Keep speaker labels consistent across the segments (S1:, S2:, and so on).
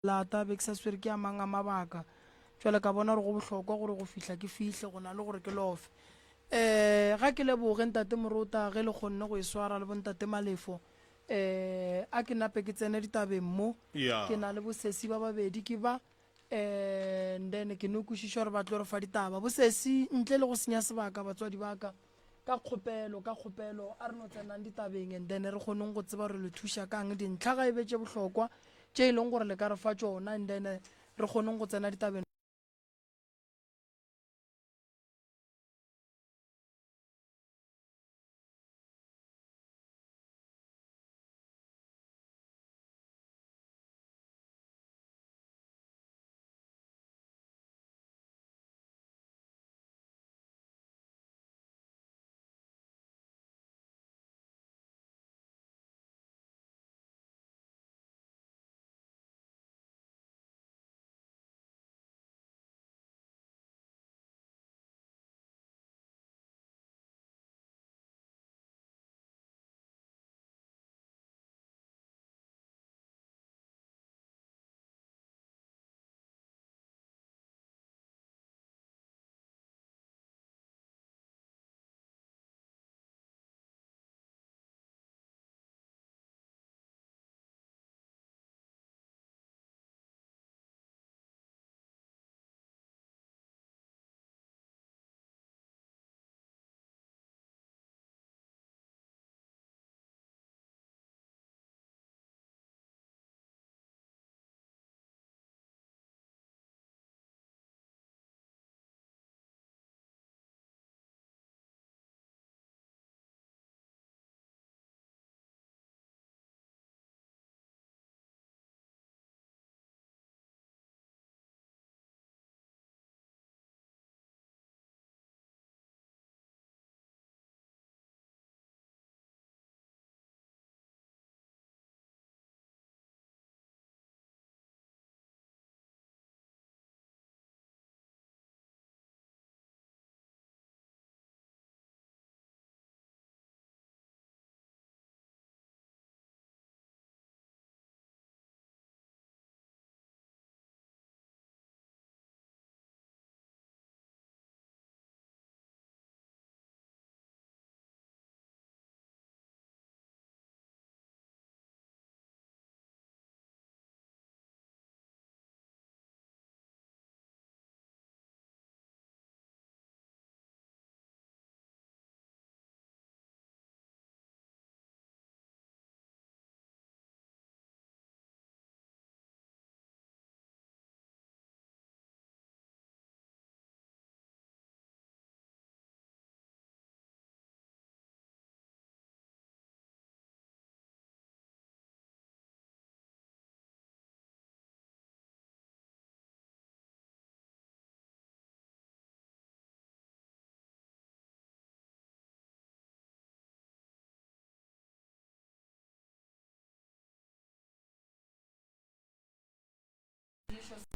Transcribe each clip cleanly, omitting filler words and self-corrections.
S1: lata be ke sa swere ke a mang a mabaka jwale ka bona gore go bohlokwa gore go fihla ke fihle go na le gore ke lofe ga ke leboge ntate Morota ge le kgonne go e swara le bontate Malefo a ke nape ke tsene ditabeng mo ke na le bosesi ba babedi ke ba then ke no kwešiša gore ba tlo re fa ditaba bosesi ntle le go senya sebaka batswadi baka ka kgopelo a re no tsenang ditabeng and then re kgoneng go tseba gore le thuša kang dintlha ga e betse bohlokwa tše e leng gore le ka re fa tšona and then re kgoneng go tsena ditabeng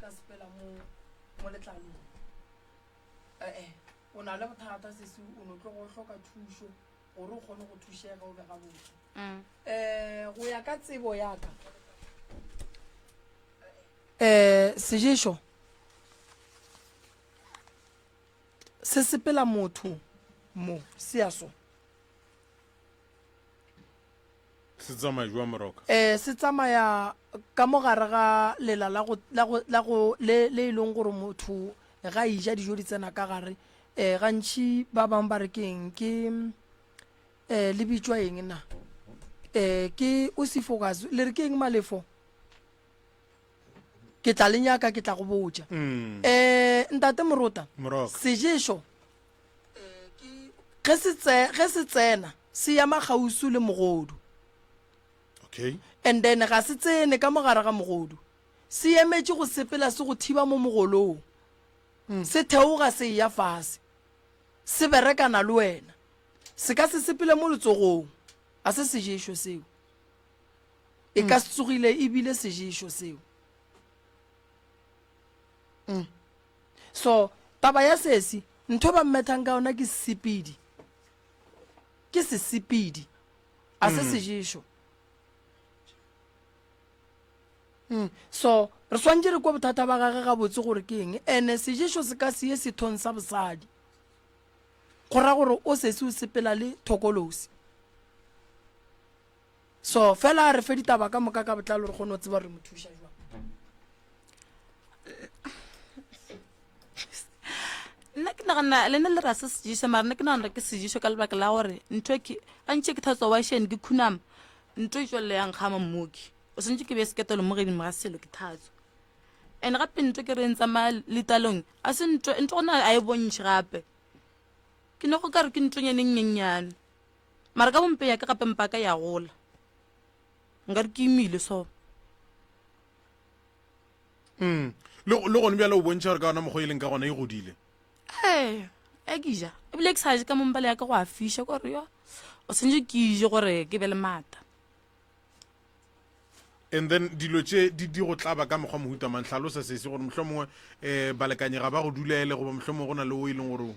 S1: ka sepela mo letlalong o na le bothata sesi o no tlo go hloka thušo gore o kgone go thušega o be ga botse go ya ka tsebo yaka seješo se sepela motho mo se ya so
S2: se tsamaya jwa moroka
S1: se tsamaya ka mogare ga lela le e leng gore motho ga ija dijo di tsena ka gare gantši ba bang ba re keng ke le bitswa eng na ke o se focus le re keng Malefo ke tla le nyaka ke tla go botša ntate Morota seješo ge se tsena se ya magausu le mogodu and then ga se tsene ka mogare ga mogodu se emetše go sepela se go thiba mo mogolong se theoga se ya fase se berekana le wena se ka se sepele mo letsogong a se seješo seo e ka se tsogile ebile seješo seo so taba ya sesi ntho ba mmethang ka yona ke sesepedi a se seješo so re swantse re kwa bothata ba gage ga botse gore ke eng ene sejeso se ka seye sethong sa bosadi go ra gore o sese o sepela le thokolosi so fela re fe ditaba ka moka ka botlalo re kgone o tseba re mo thuša jwang
S3: nna ke nagana le ne le rasa sejiso mara nna ke nagana ke sejiso ka lebaka la gore ntho ke a ntse ke thatswa wa shene ke khunama ntho e tswele yang kgama mmoki o sentse ke be seketelo mo gedimo ga selo ke thatso ene gape ntho ke re ntsamaya letalong a se ntho gona a e bontšhe gape ke ne go ka re ke ntonyane nnyennyane mara ka bompe ya ka gape mpaka ya gola nka re ke imile so
S2: le gone bjale o bontšha gore ka gona mokgwa e leng ka gona e godile
S3: ekija ebile ke sa je ka mombale ya ka go a fiša kore yo o sentse ke ije gore ke be le mata
S2: and then dilo tše di go tlaba ka mokgwa mohuta man tlhalosa sese gore mohlho mongwe balekanyega ba go dulele goba mohlho mongwe go na le o e leng gore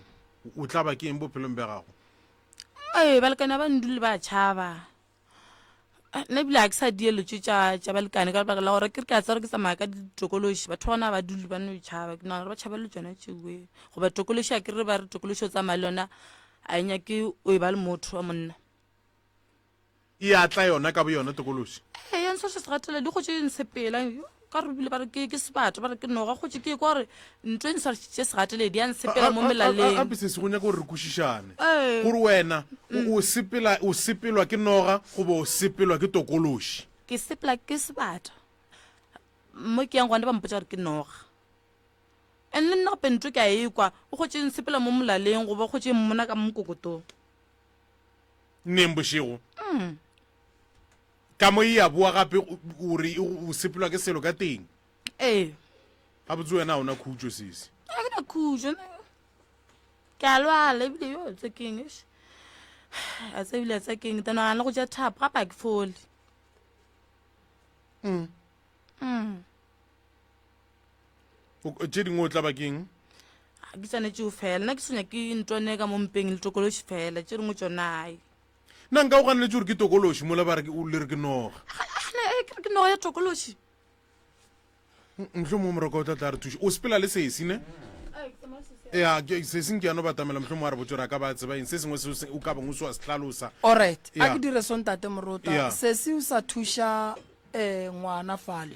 S2: o tlaba ke eng bophelong bja gago
S3: balekane ba ndule ba tšhaba nna ebile a ke sa dieletso tša balekane ka lebaka la gore ke re ke a tsa gore ke tsamaya ka ditokološi batho bona ba dule ba no tšhaba ke nagana re ba tšhaba le tsona tšeue goba tokološi a ke re ba re tokološi o tsamaya le yona a e nyake o e ba le motho wa monna
S2: e atla yona ka bo yona tokološi
S3: yanso se se gatela di go tse nsepela ka re bile ba re ke sebatho ba re ke noga go tse ke kwa gore ntho e nsa tse se gatele di a nsepela mo melaleng
S2: gape se se go nyaka gore re kwešišane gore wena o sepelwa ke noga goba o sepelwa ke tokološi
S3: ke sepela ke sebatho mo ke yang gone ba mpotsa gore ke noga and le nna gape ntho ke a ekwa o go tse nsepela mo molaleng goba go tse mmona ka mokokotong
S2: neng bošego ka mo e a boa gape gore o sepelwa ke selo ka teng ga botse wena o na khutso sese
S3: a ke na khutso ke a lwala ebile yo tse keng a tse ebile tse keng tanagana le go ja thapo gape a ke fole
S2: tše dingwe o tla ba keng
S3: ke tshwanetse o fela nna ke senya ke ntone ka mo mpeng le tokološi fela tše dingwe tsonae
S2: nna nka o ganeletse gore ke tokološi mola ba le re ke noga
S3: ke noga ya tokološi
S2: mohlho mo moroko o tla tla re thuše o sepela le sesi ne ya seseng ke yano batamela mohlho mo a re botse gore a ka ba tseba eng se sengwe o ka bangwe se wa se tlhalosa
S1: alright a ke dire sontate morota sesi o sa thuša ngwana fale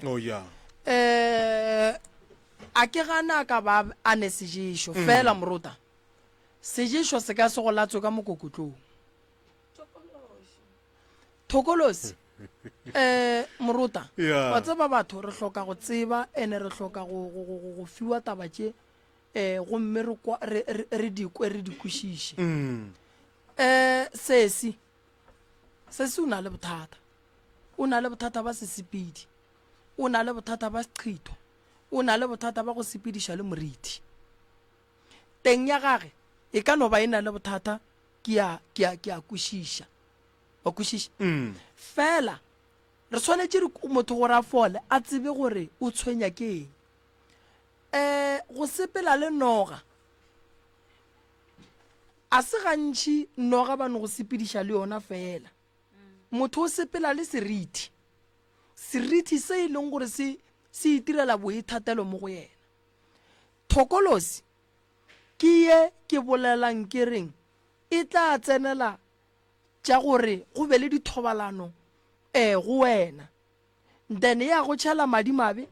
S1: a ke gana ka ba a ne sejeso fela morota sejeso se ka se go latswe ka mokokotlong thokolosi morota wa tseba batho re hloka go tseba ene re hloka go fiwa taba tše gomme re dikwe re dikwešiše sesi o na le bothata o na le bothata ba sesepedi o na le bothata ba seqhitho o na le bothata ba go sepediša le moriti teng ya gage e ka no ba e na le bothata ke a kwešiša wa kwešiša fela re tshwanetse motho gore a fole a tsebe gore o tshwenya ke eng go sepela le noga a se gantši noga ba no go sepediša le yona fela motho o sepela le seriti se e leng gore se itirela boithatelo mo go yena thokolosi ke ye ke bolelang ke reng e tla tsenela tša gore go be le dithobalano go wena then ya go tšhela madimabe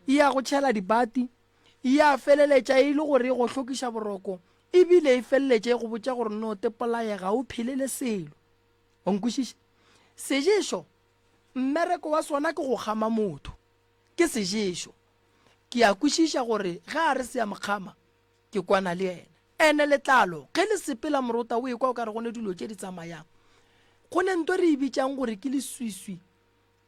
S1: ya go tšhela dibati ya feleletša e le gore e go hlokiša boroko ebile e feleletša e go botša gore no tepolaega o phelele selo wa nkwešiša sejeso mmereko wa sona ke go kgama motho ke sejeso ke a kwešiša gore ga a re se ya mokgama ke kwana le ena ene letlalo ge le sepela morota o ekwa o ka re gone dilo tše di tsamayang go ne nto re e bitšang gore ke leswiswi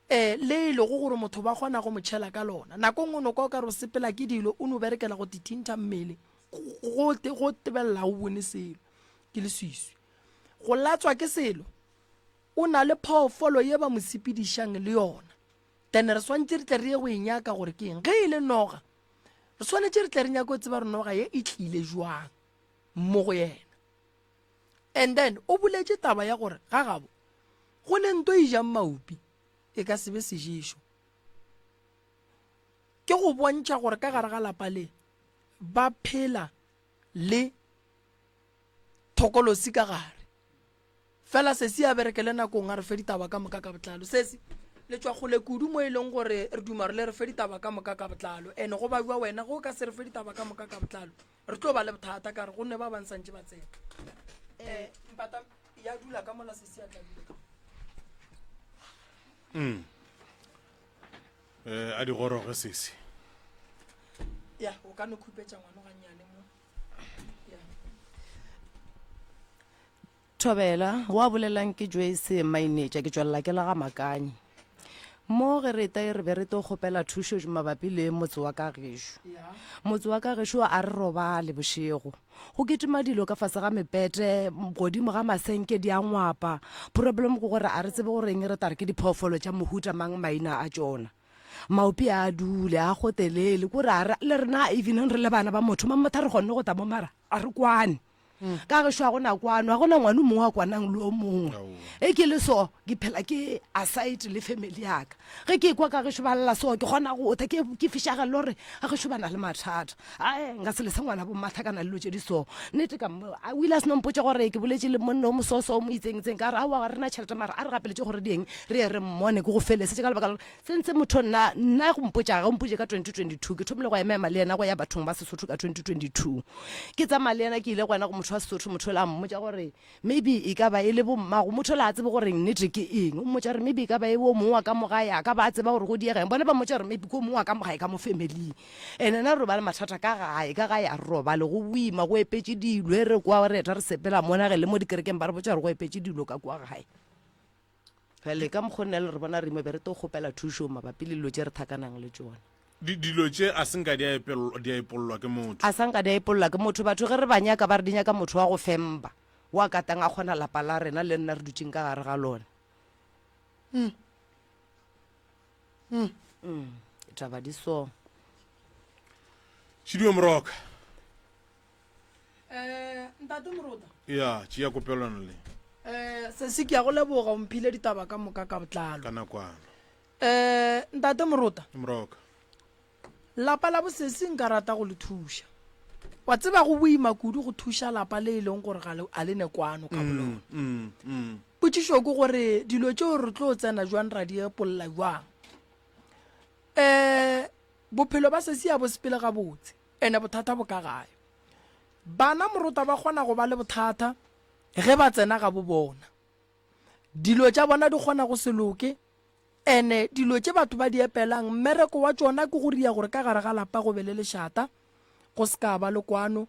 S1: le e lego gore motho ba kgona go motšhela ka lona nako ngwe no kwa o ka re o sepela ke dilo o ne o berekela go tithinta mmele go tebelela o bone selo ke leswiswi go latswa ke selo o na le phaofolo ye ba mo sepedišang le yona then re swantse re tle re ye go e nyaka gore ke eng ge e le noga re swanetse re tle re nyaka o tseba re noga ye e tlile jwang mo go yena and then o boletse taba ya gore ga gabo go ne nto e jang maupi e ka sebe sejeso ke go bontšha gore ka gare ga lapa le ba phela le thokolosi ka gare fela se se a berekele nakong a re fe ditaba ka moka ka botlalo sese le tswa go le kudu mo e leng gore re duma re le re fe ditaba ka moka ka botlalo ene go ba bua wena go ka se re fe ditaba ka moka ka botlalo re tlo ba le bothata ka re gonne ba bantsantse ba tsena mpata ya dula ka mola sese a tla dula
S2: a di goroge sese
S1: ya o ka no khupetsa ngwana ga nyane mo ya
S4: Thobela wa bolelang ke Joyce Mainetša ke tswella ke la ga Makanye mo ge re tae re be re to kgopela thušo mabapi le motse wa ka gešo
S1: ya
S4: motse wa ka gešo a re roba le bošego go ketima dilo ka fase ga mepete godimo ga masenke di a ngwapa problem ke gore a re tsebe goreng re tare ke diphoofolo tša mohuta mang maina a tšona maopi a dule a gotelele kore le rena even re le bana ba motho mamotha re kgonne go ta mo mara a re kwane ka gešo a gona kwano a gona ngwane mongwe a kwanang le o mongwe e ke le so ke phela ke aside le family yaka ge ke kwa ka gešo ba lla so ke kgona go ta ke fišaga le gore a gešo ba na le mathata ae nka se le se ngwana bo matha kana le lo tse di so nnete ka o ile a se nompotse gore ke boletse le monna o mososo o mo itseng-itseng ka re a re na tšhelete mara a re gapeletse gore dieng re ye re mmone ke go felesetse ka lebaka lore sentse motho nna go mpotsa ka 2022 ke thomile go emema le ena go ya bathong ba sesotho ka 2022 ke tsamaya le ena ke ile go ena go motho wa sesotho motho la mmotsa gore maybe e ka ba e le bommago motho la a tsebe gore nnete ke eng o mmotsa gore maybe e ka ba e o mongwe wa ka mogaya ka ba a tseba gore go diegeng bone ba mmotsa gore maybe ko mongwe wa ka mogae ka mo family and ena re ba le mathata ka gae a roba le go boima go epetse dilo e re kwa re eta re sepela mona ge le mo dikerekeng ba re botsa gore go epetse dilo ka kwa gae fele ka mokgonne le re bona re mo be re to kgopela thušo mabapi le dilo tse re thakanang le tsone
S2: dilo tše a senka di a ipololwa ke motho
S4: a sanka di a ipolola ke motho batho ge re ba nyaka ba re di nyaka motho wa go femba wa katang a kgona lapa la rena le nna re dutseng ka gare ga lona taba di so
S2: Chidio Moroka
S1: ntate Morota
S2: ya tšea kopelano le
S1: se se ke ya go leboga o mphile ditaba ka moka ka botlalo
S2: ka nakwana
S1: ntate Morota
S2: Moroka
S1: lapa la bosesi nka rata go le thuša wa tseba go boima kudu go thuša lapa le e leng gore a le nekwano ka bolona potšišo ke gore dilo tšeo re tlo tsena jwang ra di epolola jwang bophelo ba sesi ya bo sepele ga botse ene bothata bo ka gae bana Morota ba kgona go ba le bothata ge ba tsena ga bo bona dilo tša bona di kgona go se loke ene dilo tše batho ba di epelang mmereko wa tšona ke go ria gore ka gare ga lapa go be le lešata go se ka ba le kwano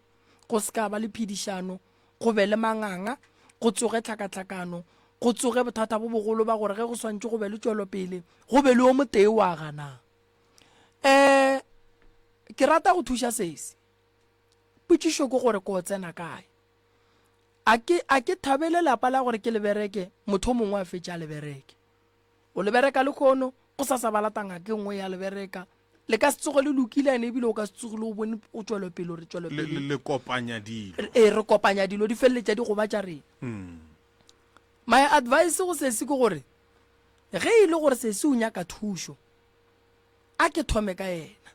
S1: go se ka ba le phedišano go be le manganga go tsoge tlhakatlhakano go tsoge bothata bo bogolo ba gore ge go swantse go be le tšwelopele go be le o motee wa ganang ke rata go thuša sese potšišo ke gore ko tsena kae a ke thabele lapa la gore ke lebereke motho mongwe a fetša lebereke o lebereka le kgono go sa sa balatanga ke nngwe ya lebereka le ka se tsogo le lokile ene ebile o ka se tsogo le o bone o tswelopele re tswelopele
S2: le kopanya dilo
S1: re kopanya dilo di feleletša di goba tša rena my advice go sese ke gore ge e le gore sese o nyaka thušo a ke thome ka ena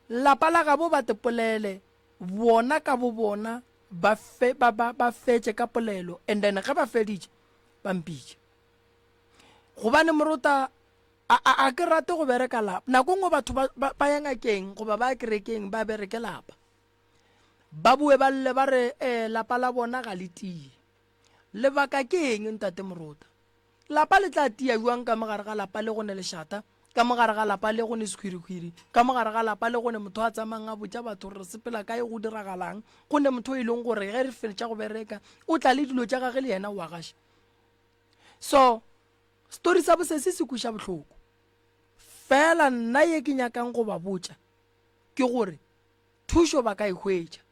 S1: lapa la gabo ba tepolele bona ka bo bona ba fetše ka polelo and then ge ba feditše ba mpitše gobane Morota a ke rate go bereka lapa nako ngwe batho ba ya ngakeng goba ba kerekeng ba bereke lapa ba bue ba lle ba re lapa la bona ga le tie lebaka ke eng ntate Morota lapa le tla tia jwang ka mogare ga lapa le gone lešata ka mogare ga lapa le gone sekhwirikhwiri ka mogare ga lapa le gone motho a tsamang a botsa batho re sepela kae go diragalang gone motho e leng gore ge re feletša go bereka o tla le dilo tša gage le yena wa gaša so story sa bosese se kuša bohloko fela nna ye ke nyakang go ba botša ke gore thušo ba ka e hwetša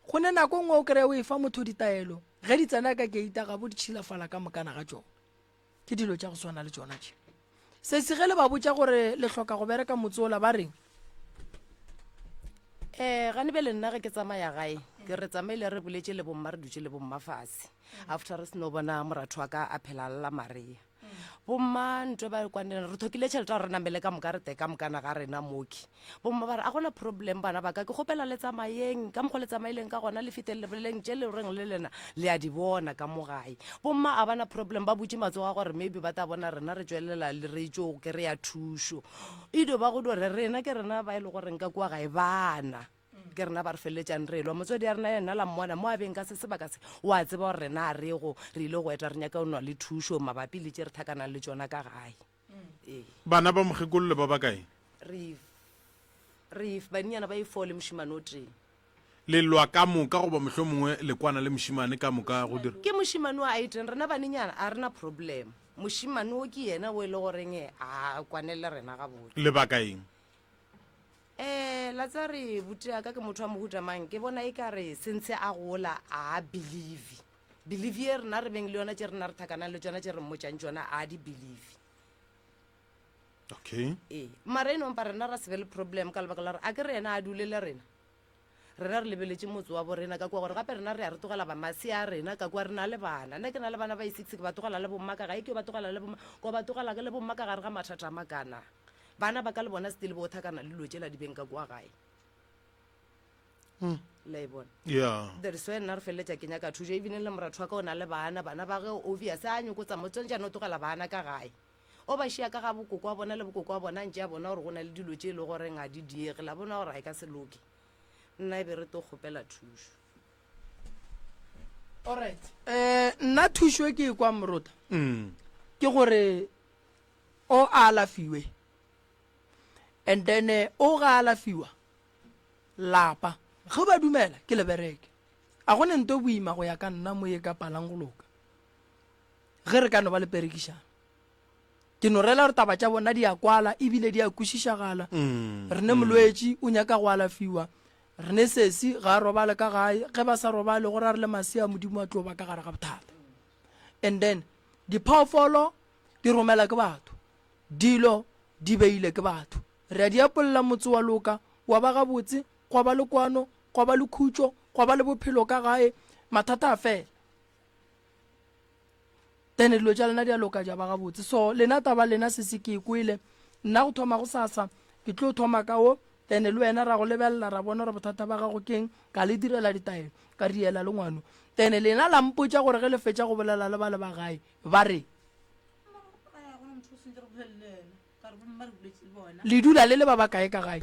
S1: gone nako ngwe o kry o e fa motho ditaelo ge di tsena ka keita ga bo di tšhilafala ka mokana ga tšona ke dilo tša go swana le tšona tše se se ge le ba botša gore le hloka go bereka motse ola ba reng
S4: gane be le nna ge ke tsamaya gae ke re tsamaile re boletse le bomma re dutse le bomma fase after re seno bona moratho wa ka a phela lla maria bomma ntwe ba kwanela re thokile tšhelete ya re namele ka moka re teka mokana ga rena moki bomma ba re a gona problem bana ba ka ke kgopela le tsamayeng ka mokgo le tsamaileng ka gona le fiteleleng tše le reng le lena le a di bona ka mogae bomma a bana problem ba butse matsogo a gore maybe ba ta bona rena re tswelela le re itšo ke re ya thušo ido ba go dore rena ke rena ba e le gore nka kwa gae bana ke rena ba re feleletšang re elwa motswedi ya rena yena la mmona mo a beng ka se sebaka se wa tseba gore rena a rego re ile go eta re nyaka o nwa le thušo mabapi le tše re thakanang le tsona ka gae
S2: bana ba mokgekolo ba ba kae
S4: re banyana ba ifole mošimane o teng
S2: le lwa ka moka goba mohlho mongwe le kwana le mošimane ka moka go dira
S4: ke mošimane wa iteng rena banenyana a rena problem mošimane o ke yena o e le goreng a kwanele rena gabotse
S2: le bakaeng
S4: la tsa re butea ka ke motho wa mohuta mang ke bona e ka re sentse a gola a believe ye rena re beng le yona tše rena re thakanang le tsona tše re mmotšang tsona a di believe
S2: okay
S4: mara enompa rena ra se be le problem ka lebaka la gore a ke re ena a dulele rena re lebeletše motse wa borena ka kwa gore gape rena re ya re togela bamase a rena ka kwa re na le bana nna ke na le bana ba i-6 ke ba togela le bomma ka gae ke ba togela le bomma ko ba togela ke le bomma ka gare ga mathata a makana bana ba ka le bona stile bo thakana le dilo tšela di beng ka kwa gae la e bona there is when nna re feleletša ke nyaka thuso even le moratho wa ka o na le bana ba ge obvious a nyokotsa motsontsane o togela bana ka gae o ba šia ka ga bokoko wa bona le bokoko wa bona ntše a bona gore go na le dilo tše e le goreng a di diege la bona gore ga e ka se loke nna e be re to kgopela thuso
S1: alright nna thuso e ke e kwa morota ke gore o a alafiwe and then o ga alafiwa lapa ge ba dumela ke lebereke a gone nto boima go ya ka nna mo ye ka palang go loka ge re ka no ba le perekišana ke no rela gore taba tša bona di a kwala ebile di a kwešišagala re ne molwetši o nyaka go alafiwa re ne sesi ga a robale ka gae ge ba sa robale gore a re le masea modimo a tlo ba ka gare ga bothata and then diphaofolo di romela ke batho dilo di beile ke batho re a di apolola motse wa loka wa ba gabotse gwa ba le kwano gwa ba le khutšo gwa ba le bophelo ka gae mathata a fela then dilo tša lena di a loka ja ba gabotse so lena taba lena sese ke ikwele nna go thoma go sasa ke tlo thoma ka o then le wena ra go lebelela ra bona gore bothata ba gago keng ka le direla ditaelo ka riela le ngwano then lena la mpotša gore ge le fetša go bolela le ba le ba gae ba re le dula le le ba ba kae ka gae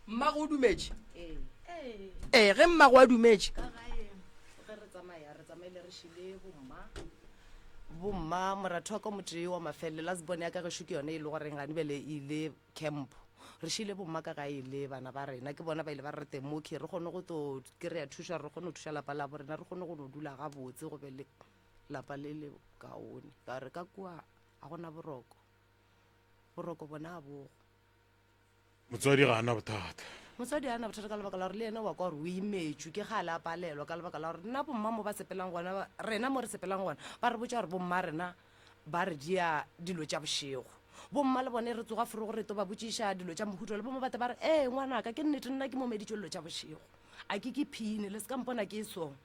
S1: mmago o dumetše ge mmago a dumetše
S4: bomma moratho wa ka motee wa mafele la sebone ya ka gešo ke yone e le goreng gane bele ile camp re šile bomma ka gae le bana ba rena ke bona ba ile ba re teng moke re kgone go to kry-a thuša re kgone go thuša lapa la borena re kgone go no dula gabotse go be le lapa le le kaone ka re ka kua a gona boroko bona a bogo
S2: motswadi ga ana bothata
S4: motswadi a na bothata ka lebaka la gore le ena wa kwa gore o imetšwe ke ga le a palelwa ka lebaka la gore nna bomma mo ba sepelang gona rena mo re sepelang gona ba re botsa gore bomma rena ba re dia dilo tša bošego bomma le bone re tsoga fore gore to ba botšiša dilo tša mohuto le bomma bate ba re ngwanaka ke nnete nna ke momeditšo dilo tša bošego a ke phine le se ka mpona ke song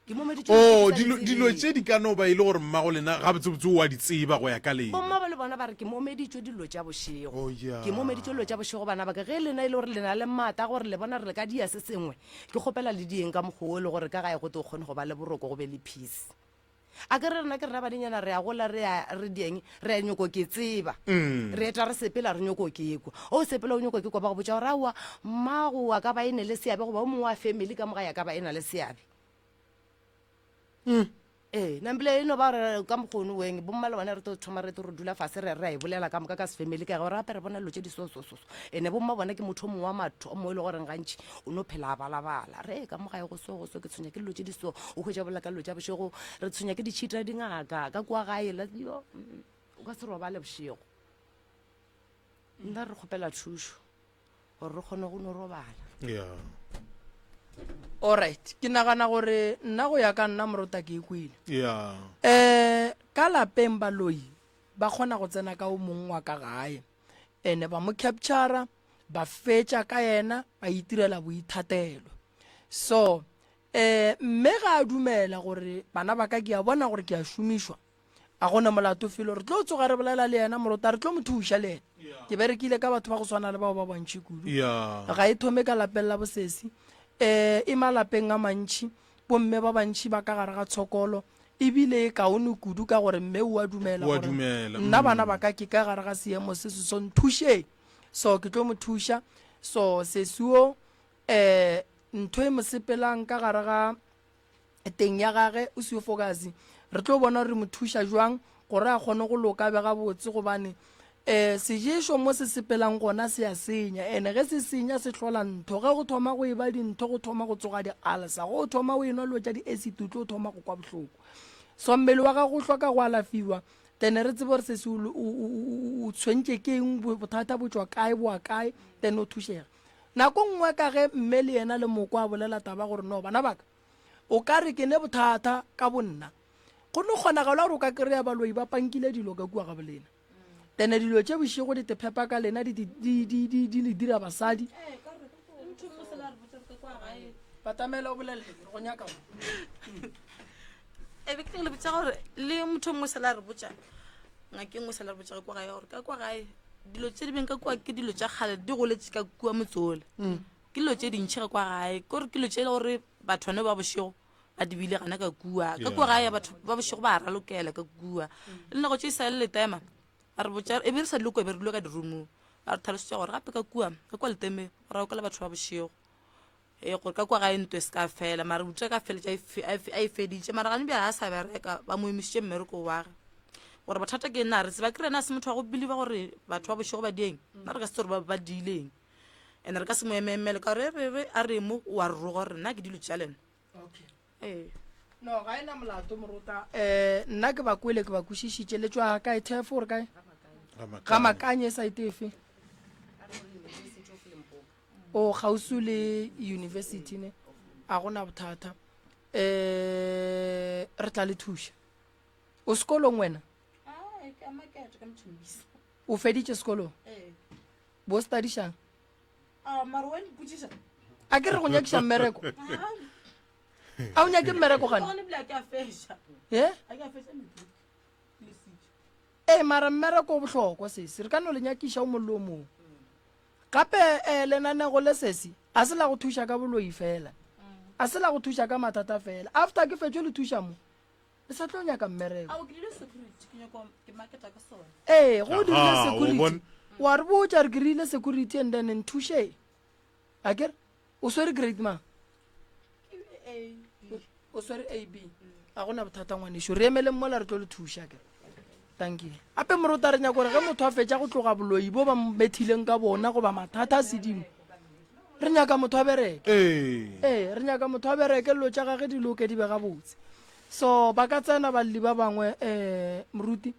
S2: dilo tše di ka no ba ile gore mmago lena gabotsebotse wa di tseba go ya ka lena
S4: bomma ba le bona ba re ke momeditšo dilo tša bošego
S2: yeah.
S4: ke momeditšo dilo tša bošego bana ba ka ge lena e le gore lena le mata gore le bona re le ka dia se sengwe ke kgopela le dieng ka mokgwa o le gore ka gae go te o kgone go ba le boroko go be le peace a ke re rena ke rena badenyana re a gola re dieng re a nyoko ke tseba re eta re sepela re nyoko ke kwa o sepela o nyoko ke kwa ba go botša gore aowa mmago a ka ba ene le seabe goba o mongwe wa family ka moga ya ka ba ena le seabe nambile eno ba re ka mokgone weng bomma le bone re to thoma re to re dula fase re a e bolela ka moka ka sefamily ka gore gape re bona dilo tše di sosososo ene bomma bona ke motho o mongwe wa matho mo e le goreng gantši o no phela a balabala re ka mogae go so ke tshwenya ke dilo tše di so o hwetša bolela ka dilo tša bošego re tshwenya ke ditšhita dingaka ka kwa gae yo o ka se robale bošego nna re kgopela thušo gore re kgone go no robala
S1: alright ke nagana gore nna go ya ka nna morota ke ikwile ka lapeng baloi ba kgona go tsena ka o mongwe wa ka gae ene ba mo captura ba fetša ka yena ba itirela boithatelo so mme ga a dumela gore bana ba ka ke a bona gore ke a šomišwa a gona molato felo re tlo tsoga re bolela le yena morota re tlo mo thuša le ena ke berekile ka batho ba go swana le bao ba bantšhi kudu
S2: ya
S1: ga e thome ka lapeng la bosesi e malapeng a mantšhi bomme ba bantšhi ba ka gare ga tshokolo ebile e kaone kudu ka gore mme o a dumela
S2: Wa
S1: gore
S2: dumela,
S1: nna bana ba ka ke ka gare ga seemo se se so nthušeng so ke tlo mo thuša so sesuo ntho e mo sepelang ka gare ga teng ya gage o seo fokase re tlo bona re mo thuša jwang gore a kgone go loka be gabotse gobane seješo mo se sepelang gona se a senya ene ge se senya se tlhola ntho ge go thoma go eba dintho go thoma go tsoga di-alsa go thoma go enwa lo tša di-acid o tlo thoma go kwa bohloko so mmele wa gago o hloka go alafiwa then re tsebe gore sese o tshwentse ke eng bothata bo tswa kae boa kae then o thušega nako nngwe ka ge mme le yena le moko a bolela taba gore no bana baka o ka re ke ne bothata ka bonna go ne kgonagala gore o ka kry-a baloi ba pankile dilo ka kua ga bolena then dilo tše bošego di tephepa ka lena di le dira basadi batamela o bolele go nyaka
S3: e be ke le botsa gore le motho mongwe se la re botsa ngake nngwe se la re botsa kwa gae gore ka kwa gae dilo tse di beng ka kwa ke dilo tša kgale di goletse ka kua motsole ke dilo tše dintšhi ka kwa gae kore ke dilo tše e le gore batho bane ba bošego ba dibile gana ka kua ka kwa gae batho ba bošego ba ralokela ka kua le nako tše e sa le letema a re botsa e be re sa dilo kwa e be re dilo ka dirumong a re thalositša gore gape ka kwa leteme ra o kala batho ba bošego gore ka kwa gae ntwe se ka fela mare botsa ka feletša a e feditše mara gane bjala a sa bereka ba mo emisitše mmereko wage gore bothata ke nna re tseba ke rena se motho wa go believa gore batho ba bošego ba dieng nna re ka se tse gore ba diileng and re ka se mo ememele ka gore re a re mo wa re roga gore nna ke dilo tša lena
S1: no ga ena molato morota nna ke ba kwele ke ba kwešišitše le tswa kae thefo gore kae ga makanye sa etefe o gausu le university ne a gona bothata re tla le thuša o sekolong wena o feditše sekolong bo studišang a ke re go nyakiša mmereko a o nyake mmereko gane mara mmereko o bohlokwa sese re ka no le nyakiša o mollo o mongwe gape lenanego le sese a se la go thuša ka boloi fela a se la go thuša ka mathata fela after ke fetšo le thuša mo le sa tlo nyaka mmereko go dirile security wa re botša re kerile security and then nthuše a kere o swere grade ma o swere ab a gona bothata ngwanešo re emeleng mola re tlo le thuša kere thank you ape morota re nyaka gore ge motho a fetša go tloga boloi bo ba mmethileng ka bona goba mathata a sedimo re nyaka motho a bereke re nyaka motho a bereke lelo tša gage di loke di be gabotse so ba ka tsena balli ba bangwe moruti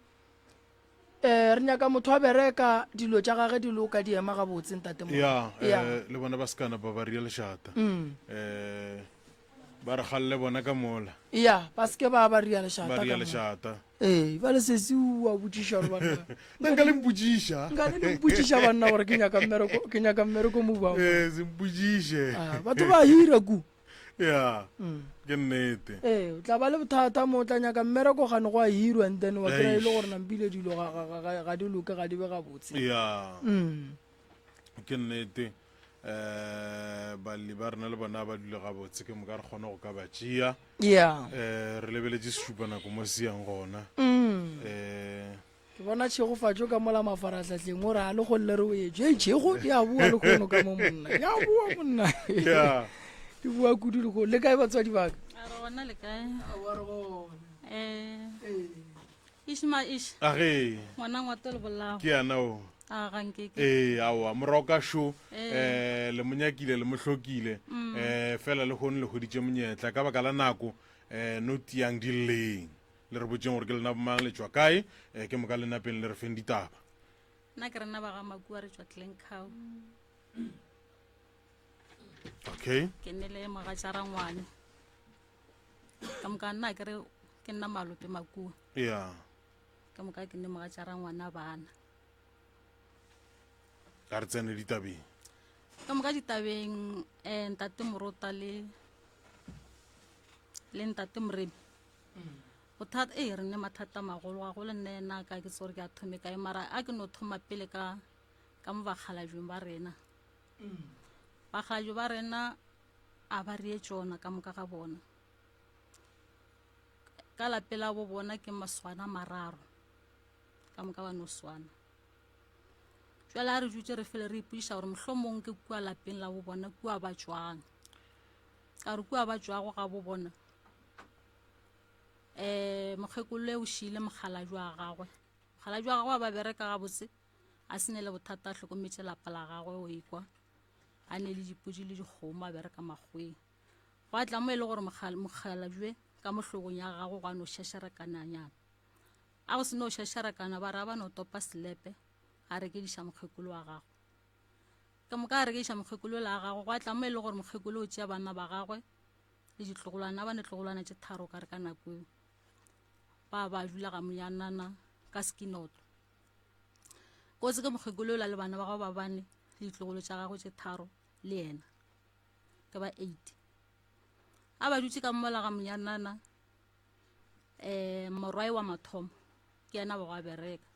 S1: re nyaka motho a bereka dilo tša gage di loka di ema gabotse ntate
S2: le bona ba sekana ba ria lešata ba re galle bona ka mola
S1: ya ba seke ba ria
S2: ba ria lešata
S1: ba le sesi wa botšiša gore
S2: nka le mpotšiša
S1: nka le mpotšiša banna gore ke nyaka mmereko mo bao
S2: sempotšiše
S1: batho ba hira ku
S2: ya ke nnete
S1: o tla ba le bothata mo o tla nyaka mmereko gane go a hirwa and then wa kry-a e le gore nampile dilo ga di loke ga di be gabotse
S2: ya ke nnete balli ba rena le bona ba dule gabotse ke moka re kgone go ka ba tšea re lebeletše sešupa nako mo seang gona
S1: ke bona tšhegofatšo ka mola mafaratlhatlheng o re a le golle re o etswe tšhego ya boa le kgono ka mo monna ya boa monna di boa kudu le kgono le kae batswadi baka
S2: age ke yanao aowa morago ka šo le monyakile le mohlokile fela le kgone le goditše monyetla ka baka la nako no tiang di lleng le re botseng gore ke lena bomang le tswa kae ke moka le napeng le re feng ditaba
S3: nna ke rena ba ga makua re tswa tlenkgao
S2: okay
S3: ke nne le moga tša rangwane ka moka nna ke re ke nna malope makua ka moka ke nne moga tša rangwana bana
S2: ka re tsene ditabeng
S3: ka moka ditabeng ntate morota le ntate moremi
S5: bothata re ne mathata magolo ga go le nne ena ka ke tsore ke a thome kae mara a ke no thoma pele ka mo bakgalajweng ba rena bakgalajwe ba rena a ba rie tsona ka moka ga bona ka lapela bo bona ke maswana mararo ka moka ba no swana jwale a re jutse re fele re ipuša gore mohlomong ke kua lapeng la bo bona kua ba tswang ka re kua ba tswago ga bo bona mokgekolo o šile mokgalajwe a gagwe mokgalajwe a gagwe a ba bereka ga botse a sene le bothata a hlokometse lapa la gagwe o ekwa a ne le dipudi le dikgomo a bereka magweng go a tla mo e le gore mokgalajwe ka mohlogong ya gagwe go a no šašarakananyana a go se no šašarakana ba re a ba no topa selepe a rekediša mokgekolo wa gagwe ka moka a rekediša mokgekolo la gagwe go a tla mo e le gore mokgekolo o tšea bana ba gagwe le ditlogolwana ba ne tlogolwana tše tharo ka re ka nako eo ba dula ga monyanana ka skinoto kotse ke mokgekolo o la le bana ba gagwe ba bane le ditlogolo tša gagwe tše tharo le ena ke ba 8 a ba dutse ka mmola ga monyanana morwai wa mathomo ke ena ba go a bereka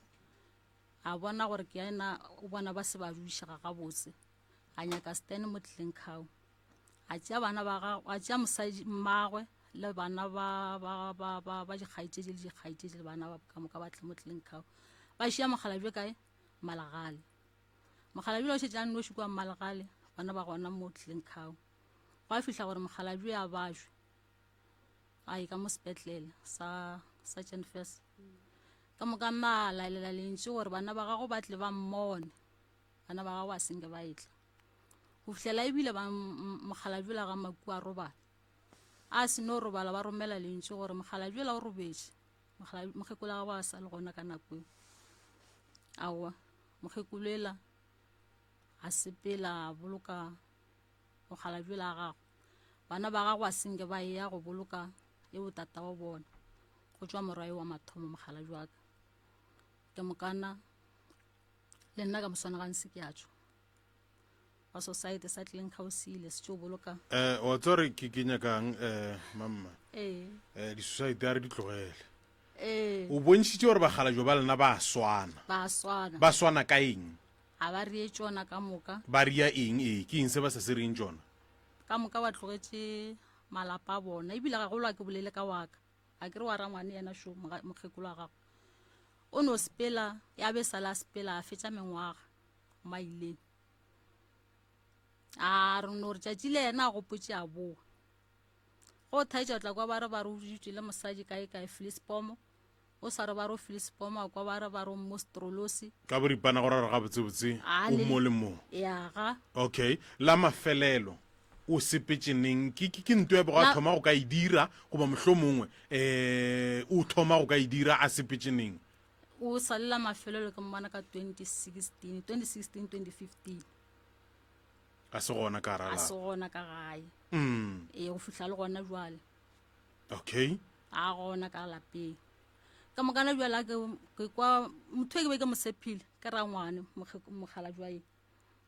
S5: a bona gore ke ena o bona ba se ba dudišaga ga botse a nyaka stene mo tlileng khao a tšea bana ba gagwe a tšea mosadi mmagwe le bana ba dikgaetšedi le dikgaetšedi le bana ba ka moka ba tle mo tlileng khao ba šia mokgalajwe kae malagale mokgalajwe o šetše a nnoši kua malagale bana ba gona mo tlileng khao go a fihla gore mokgalajwe a bajwe a e ka mo sepetlele sa Jenfest ka moka malalela lentši gore bana ba gago ba tle ba mmone bana ba gago a senge ba etla go fihlela ebile mokgalajwe la ga makua robala a se no robala ba romela lentši gore mokgalajwe la o robetše mokgekolo ga ba sa le gona ka nako eo aowa mokgekolo ela a sepela a boloka mokgalajwe la gago bana ba gago a senge ba ya go boloka e botata wa bona go tšwa morwai wa mathomo mokgalajwe wa ka ke mokana le nna ka moswana gantse ke a tšwa wa society sa tlileng kgausile se tšo boloka
S2: wa tsore ke nyakang mamma di-society a re di tlogele o bontšhitše gore bakgalajwe ba lena ba swana ka eng
S5: a ba rie tsona ka moka
S2: ba ria eng ke eng se ba sa se reng tsona
S5: ka moka ba tlogetše malapa a bona ebile ga golwa ke bolele ka waka a kere wa rangwane yena šo mokgekolo wa gago o no sepela ya be sala sepela a fetša mengwaga maileng a re no re tšatši le yena a gopotše a boa go thaetša o tla kwa ba re o dutse le mosadi kae Filispomo o sa re ba re o Filispomo a kwa ba re o mo Strolosi
S2: ka boripana go ra re gabotsebotse o mo le mo
S5: yaga
S2: okay la mafelelo o sepetšeneng ke nto ya boga thoma go ka e dira goba mohlomongwe o thoma go ka e dira a sepetšeneng
S5: o salela mafelelo ke mmana ka 2016 2015
S2: a se gona ka
S5: a se gona ka gae go fihla le gona jwale
S2: okay
S5: a gona ka lapeng ka mokana jwale ke kwa motho e ke be ke mosepile ke rangwane mokgalajwae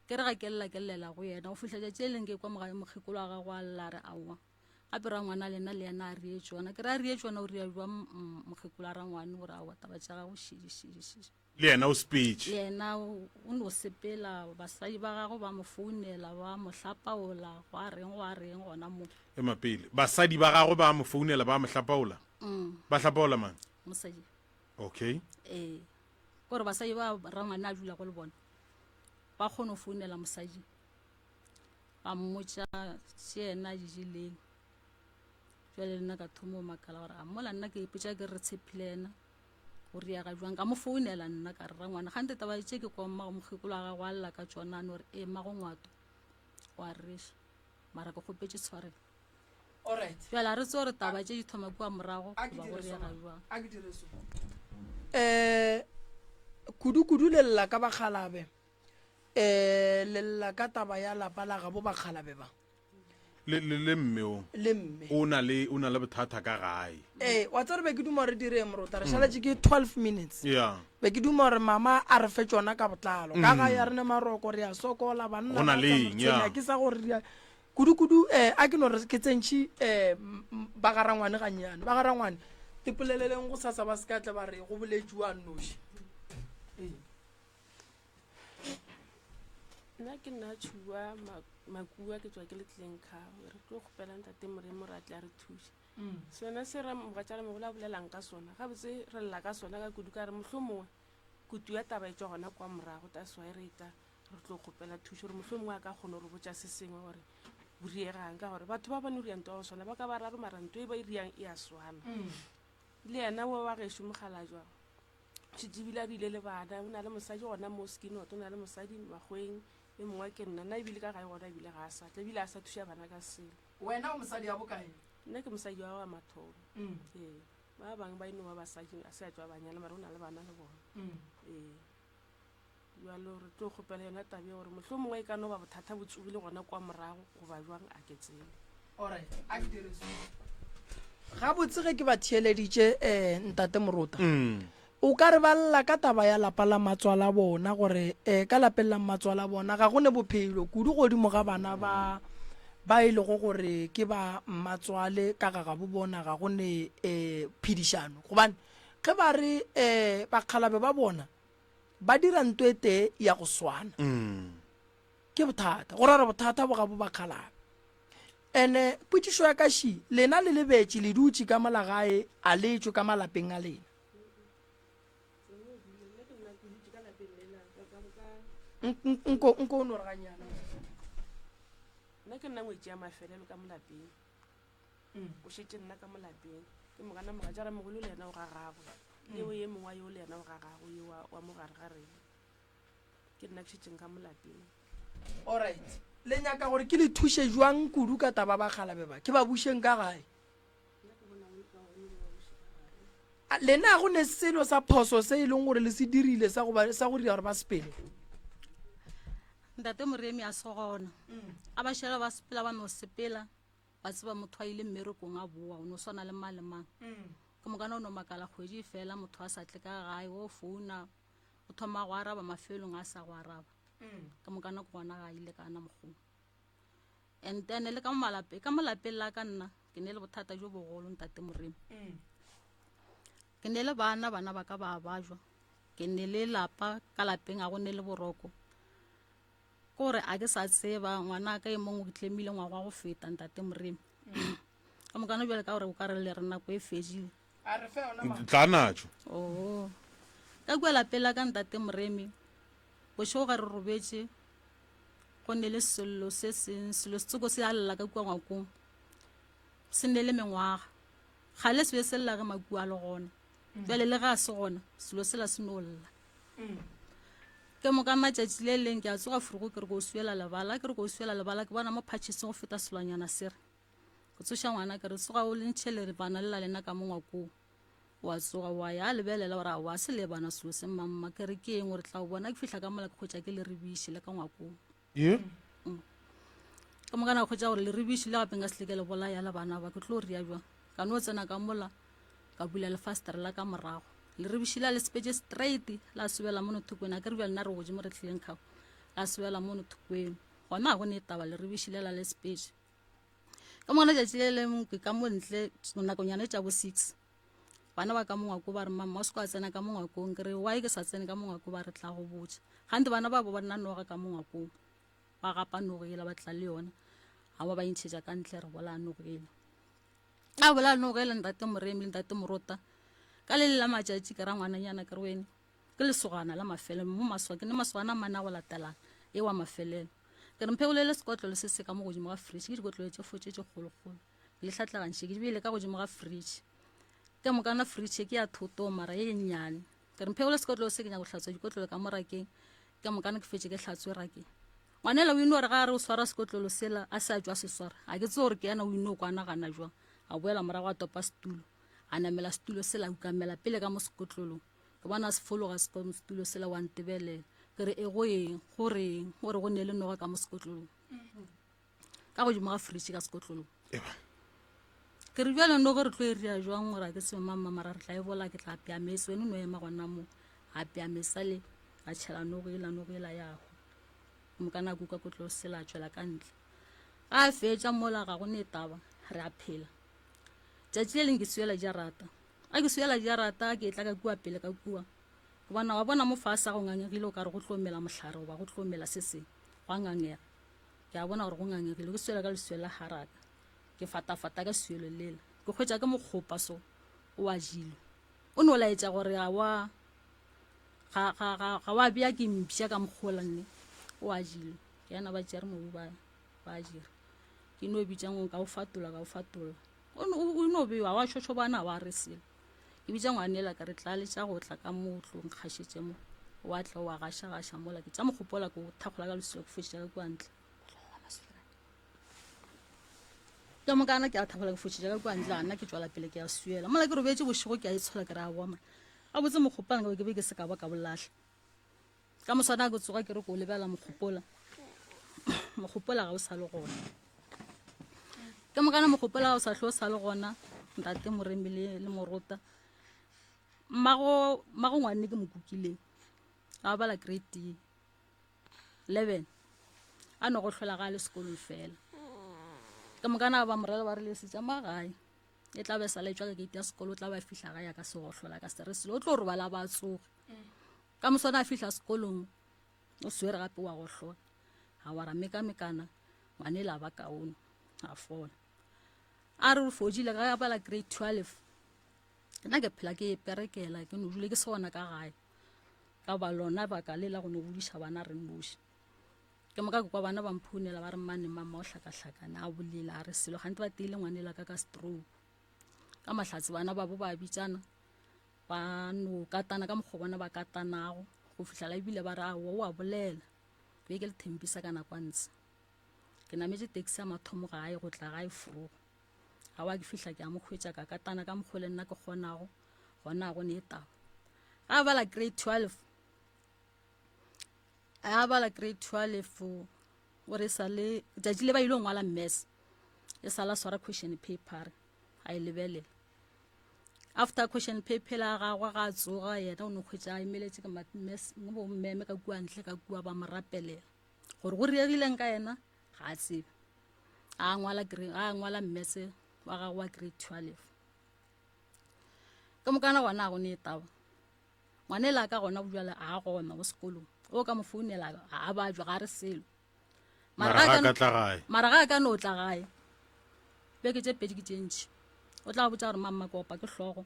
S5: ke re ga ke lela go yena go fihla tšatši leng ke kwa mokgekolo wa gagwe a lla re aowa gape rangwana lena le yena a rie tsona ke re a rie tsona o ria jwa mokgekolo a rangwane gore aowa taba tša gago šidišidišidi
S2: le yena o speech
S5: le yena o no sepela basadi ba gago ba mo founela ba mo hlapaola go a reng gona mo
S2: mapele basadi ba gago ba mo founela ba mo hlapaola ba hlapaola mang
S5: mosadi
S2: okay
S5: gore basadi ba rangwane a dula go le bona ba kgone go founela mosadi ba mmotša tšeena dijileng jwale le nna ka thomo makala gore a mola nna ke ipotša ke re tshepile ena go riaga jwang ka mo founela nna ka re rangwana gante taba tše ke kwa mokgekolo wa gagwe a lla ka tsonane gore mago ngwato wa reša mara ke kgopetše tshwareng jwale a re tse gore taba tše di thoma kua morago ba go riaga jwang
S1: kudu le lla ka bakgalabe le lla ka taba ya lapa la gabo bakgalabe ba
S2: le mme o na le bothata ka gae
S1: wa tsere be ke duma re dire morota re šaletše ke 12 minutes
S2: yeah
S1: be ke duma gore mama a re fe tsona ka botlalo ka ga ya rene maroko re ya sokola banna
S2: go na le eng
S1: ke sa gore kudu a ke no re ke tsentši ba garangwane gannyane ba garangwane tipoleleleng go sasa ba se ka tle ba re go boletšiwa noši
S6: nna ke nna tšhua makua ke tswa ke letleng kgao re tlo kgopelang tate moremo re a tle a re thuše sona se ra mogatšala mogolo a bolelang ka sona ga botse re lla ka sona ka kudu ka re mohlho mongwe kutu ya taba e tswa gona kwa morago taswae re eta re tlo kgopela thuše gore mohlho mongwe a ka kgone gore botša se sengwe gore o riegang ka gore batho ba bone o riang to go swana ba ka ba raro maranto e ba e riang e a swana le yena wo wa gešo mogala jwa setšebile a bile le bana o na le mosadi gona mo skinoto o na le mosadi makgweng e mongwe ke nna nna ebile ka gae gona ebile ga a satla ebile a sa thuša bana ka selo
S1: wena o mosadi ya bokae
S6: nna ke mosadi wa wa mathomo ee ba bangwe ba eno ba basadi a se a tswa banyana mare o na le bana le bona ee jalo re tlo kgopela yona tabe gore mohlho mongwe e ka no ba bothata botsogile gona kwa morago goba jwang a ke tsebe
S1: alright a ke direso ga botse ge ke ba theeleditše ntate morota o ka re ba lla ka taba ya lapa la matswala bona gore ka lapeng la matswala bona ga go ne bophelo kudu godimo ga bana ba e lego gore ke ba matswale ka ga bo bona ga go ne phedišano gobane ge ba re bakgalabe ba bona ba dira ntwe te ya go swana ke bothata go rara bothata bo ga bo bakgalabe ene potšišo ya kaši lena le lebetše le dutše ka malagae a letšwe ka malapeng a lena nko o no re ganyana
S6: nna ke nna ngwetši ya mafelelo ka molapeng o šetse nna ka molapeng ke mogana mogatšara mogolo le yena o ga gagwe leo ye mongwe yo le yena o ga gagwe yo wa mogare ga rena ke nna ke šetseng ka molapeng
S1: alright le nyaka gore ke le thuše jwang kudu ka taba ba galabe ba ke ba bušeng ka gae lena go ne selo sa phoso se e leng gore le se dirile sa go dira gore ba sepele
S5: ntate moremi a se gona a ba šela ba sepela ba no sepela ba tseba motho a ile mmerekong a boa o no swana le mang le mang ke mokana o no makala kgwedi fela motho a sa tle ka gae o founa o thoma go araba mafelong a sa go araba ka mokana ko gona ga ile kana mogolo and then le ka malapeng la ka nna ke ne le bothata jo bogolo ntate moremi ke ne le bana ba ka ba jwa ke ne le lapa ka lapeng a go ne le boroko gore a ke sa tseba ngwana ka e mongwe ke tlemile ngwaga go feta ntate moremi ka mokana bjale ka gore o ka re le re nako e fedile
S2: tla natso
S5: ka kua lapeng la ka ntate moremi bošego ga re robetse go ne le selo se seng selo setsoko se a lela ka kua ngwakong se ne le mengwaga ga le se be se lela ge makua a le gona jale le ga se gona selo sela se no lla ke mo ka matšatši le leng ke a tsoga furugo ke re go suela lebala ke bona mo phatšheseng go feta selwanyana sere go tsoša ngwana ke re tsoga o lentšhele re bana lela lena ka mo ngwakong wa tsoga wa ya lebelela gore a wa se le bana selo se mamma ke re ke eng gore tla o bona ke fihla ka mola ke kgotša ke le rebiše le ka ngwakong ka mokana kgotša gore le rebiše le gape nka se leke le bolaya le bana ba ke tlo ria jwa ka no tsena ka mola ka bula lefastere la ka morago le rebišile le sepetse straight la subela mono thukweng a ke re bja lena re goje mo re tlileng kgao la subela mono thukweng gona go ne taba le rebišile la le sepetse ka mona tšatši le lengwe ka mo ntle nakonyana tša bo 6 bana ba ka mo ngwako ba re mama o se ko a tsena ka mo ngwakong ke re why ke sa tsene ka mo ngwako ba re tla go botša gante bana ba bo ba nna noga ka mo ngwakong ba gapa nogela ba tla le yona ga ba ntšhetša ka ntle re bola nogela a bola nogela ntate moremi ntate morota ka le la matšatši ke ra ngwananyana ke re wene ke lesogana la mafelelo mo maswa ke ne masogana mana go latelana e wa mafelelo ke re mpheolele sekotlolo se se ka mo godimo ga fridge ke dikotlolo tše fotse tše kgolokgolo le hlatlagantšhe ke dibile ka godimo ga fridge ke mokana fridge ke ya thoto mara ye nnyane ke re mpheole sekotlolo se ke nya go hlatswa dikotlolo ka morakeng ke mokana ke fetse ke hlatswe rakeng ngwanela o ino re ga re o swara sekotlolo sela a se a jwa se swara a ke tse gore ke yana o ino o kwanagana jwang a boela morago a topa setulo a namela setulo sela ukamela pele ka mo sekotlolong ke bona se fologa setulo sela wa ntebelela ke re e go eng gore go ne le noga ka mo sekotlolong ka godimo ga fridge ka sekotlolong ke re bjale noge re tlo e ria jwang gore a ke se mama mara re tla e bola ke tla apeamese wene no ema gona mo a apeamesa le a tšhela nogela yago mokana kuka kotlolo sela a tšwela ka ntle a fetša mola ga go ne taba re a phela tšatši le leng ke suela jarata a ke suela diarata ke tla ka kua pele ka kua ke bona wa bona mo fasa go ngangegile o ka re go tlomela mohlare ba go tlomela se se go ngangega ke a bona gore go ngangegile ke suela ka lesuela haraka ke fata ka suelo lela ke khwetsa ke mokgopa so o a jilo o no laetsa gore ga wa bia ke mpša ka mokgola nne o a jilo ke yana ba tsere mo ba jira ke no bitjang ka o fatola o no be wa tshotso bana wa resile ke bitjang wa nela ka re tlale tsa go tla ka motlo nkgashetse mo wa tla wa gasha mola ke tsa mogopola go thakgola ka leselo go fetša ka kwantle ke mo kana ke a thakgola go fetša ka kwantle ana ke tswala pele ke a suela mola ke robetse bošego ke a itshola ke ra boma a botse mogopana ke be ke se ka ba ka bolahle ka mosana go tsoga ke re go lebela mogopola ga o sa le gona ke mo kana mogopola ga o sa hlo sa le gona ntate moremile le morota mago ngwane ke mokukileng a bala grade 11 a no go hlola ga le sekolong fela ke mo kana ba morela ba re le setsa magae e tla be sa le tswa ka gate ya sekolo tla ba fihla ga ya ka se go hlola ka se re selo o tlo re bala ba tsoga ka mosona a fihla sekolong o swere gape wa go hlola ga wa ra mekana ngwane la ba kaone a fola a re fojile ga ya bala grade 12 nna ke phela ke perekela ke no dule ke sona ka gae ka ba lona ba ka lela go no bulisha bana re mbushi ke mo ka kwa bana ba mphunela ba re mane mama o hlaka-hlakana a bolela a re selo gante ba tile ngwanela ka stroke ka mahlatsi bana ba bo ba bitsana ba no katana ka mokgo bona ba katanago go fihlela ebile ba re wa bolela ke ke le thempisa kana kwantse ke nametse taxi ya mathomo gae go tla gae furu ga wa ke fihla ke a mokhwetsa ka katana ka mokgole nna ke kgonago gona go ne taba a bala grade 12 o re sale tšatši le ba ile ngwala mess e sala swara question paper a e lebelela after question paper la gagwe ga tsoga yena o no khwetsa a imeletse ka mess mo mmeme ka kua ntle ka kua ba morapelela gore go riegileng ka yena ga a tsebe a ngwala mess wa ga wa grade 12 ka mokana gona go ne taba ngwanela ka gona bjale a gona go sekolong o ka mo founela a ba jwa ga re selo mara ga ka no tla gae beke tse pedi ke tšentši o tla botsa gore mama kopa ke hlogo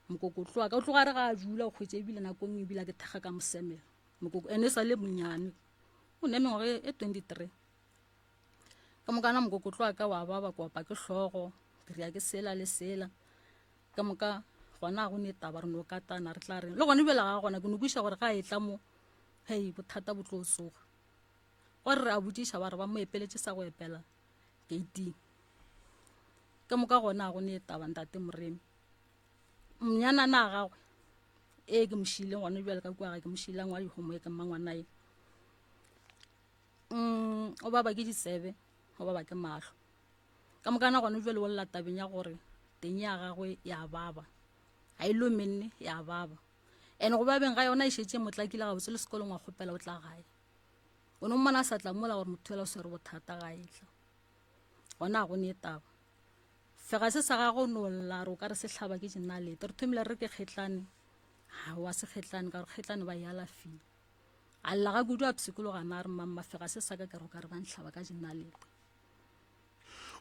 S5: mokoko tloa ka o tloga re ga jula o khwetse ebile nakong ebile ke thega ka mosemela mokoko ene sa le monyane o ne mengwaga e 23 ka mokana mokoko tloa ka wa ba kopa ke hlogo ke ria ke sela le sela ka moka gona go ne taba re no katana re tla re le gone bela ga gona ke no buša gore ga e tla mo hei bothata bo tlo tsoga gore re a botiša ba re ba mo epeletše sa go epela gating ka moka gona go ne taba ntate moremi mnyana na gagwe e ke mošile ngwana bjale ka kua ga ke mošile ngwa dihomo e ke mmangwanae o ba ke disebe o ba ke mahlo ka mokana gona bjale o lela tabeng ya gore teng ya gagwe ya baba a ilo menne ya baba ene go ba beng ga yona e šetse motlakile ga botse le sekolong wa kgopela o tla gae o no mmana sa tla mola gore motho ela o se re bothata ga etla gona go ne taba fega se sa gago no lla re o ka re se hlaba ke dinalete re thomile re ke kgetlane wa se kgetlane ka re kgetlane ba yala file a lla ga kudu a psikologa na re mamma fega se sa ka ke re o ka re ba nhlaba ka dinalete